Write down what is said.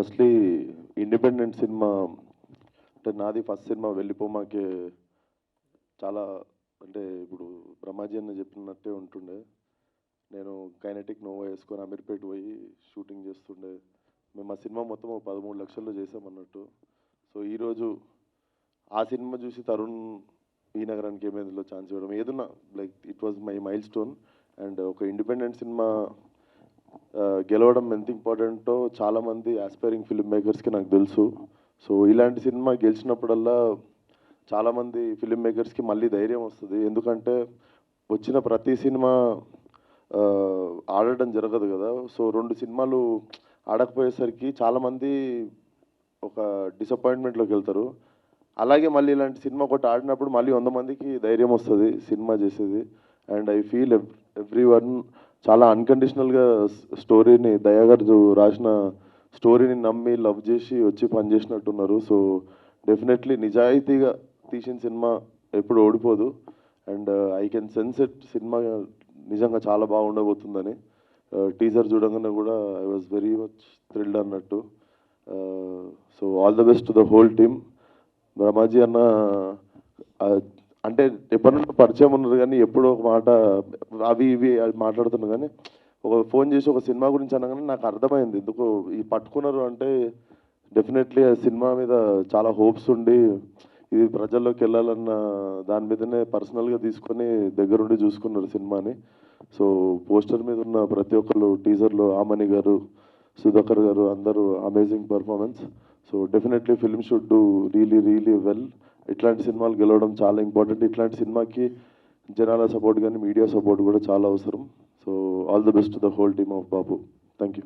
Firstly independent cinema అంటే నాది first cinema వెళ్ళిపోమాకే చాలా అంటే ఇప్పుడు బ్రహ్మాజీ అన్న చెప్పినట్టే ఉంటుండే. నేను కైనెటిక్ నోవా వేసుకొని అమీర్పేట పోయి షూటింగ్ చేస్తుండే. మేము ఆ సినిమా మొత్తం 13 లక్షల్లో చేసామన్నట్టు. సో ఈరోజు ఆ సినిమా చూసి తరుణ్ ఈ నగరానికి ఏమేదిలో ఛాన్స్ ఇవ్వడం ఏదన్నా like it was my mile stone. And ఒక ఇండిపెండెంట్ సినిమా గెలవడం ఎంత ఇంపార్టెంటో చాలామంది ఆస్పైరింగ్ ఫిల్మ్ మేకర్స్కి నాకు తెలుసు. సో ఇలాంటి సినిమా గెలిచినప్పుడల్లా చాలామంది ఫిల్మ్ మేకర్స్కి మళ్ళీ ధైర్యం వస్తుంది. ఎందుకంటే వచ్చిన ప్రతి సినిమా ఆడడం జరగదు కదా. సో 2 సినిమాలు ఆడకపోయేసరికి చాలామంది ఒక డిసప్పాయింట్మెంట్లోకి వెళ్తారు. అలాగే మళ్ళీ ఇలాంటి సినిమా ఒకటి ఆడినప్పుడు మళ్ళీ 100 మందికి ధైర్యం వస్తుంది సినిమా చేసేది. And I feel every one చాలా అన్కండిషనల్గా స్టోరీని దయాగారు రాసిన స్టోరీని నమ్మి లవ్ చేసి వచ్చి పనిచేసినట్టున్నారు. సో డెఫినెట్లీ నిజాయితీగా తీసిన సినిమా ఎప్పుడు ఓడిపోదు. And I can sense it cinema నిజంగా చాలా బాగుండబోతుందని. టీజర్ చూడగానే కూడా I was very much thrilled అన్నట్టు. So all the best to the whole team. Brahmaji అన్న అంటే ఎప్పటి నుండి పరిచయం ఉన్నారు కానీ ఎప్పుడో ఒక మాట అవి ఇవి మాట్లాడుతున్నారు కానీ ఒక ఫోన్ చేసి ఒక సినిమా గురించి అనగానే నాకు అర్థమైంది ఎందుకు ఈ పట్టుకున్నారు అంటే డెఫినెట్లీ ఆ సినిమా మీద చాలా హోప్స్ ఉండి ఇది ప్రజల్లోకి వెళ్ళాలన్న దాని మీదనే పర్సనల్గా తీసుకొని దగ్గరుండి చూసుకున్నారు సినిమాని. సో పోస్టర్ మీద ఉన్న ప్రతి ఒక్కరు టీజర్లో ఆమని గారు సుధాకర్ గారు అందరూ amazing performance. So definitely film should do really well. ఇట్లాంటి సినిమాలు గెలవడం చాలా ఇంపార్టెంట్. ఇట్లాంటి సినిమాకి జనాల సపోర్ట్ కానీ మీడియా సపోర్ట్ కూడా చాలా అవసరం. So all the best to the whole team of Babu. Thank you.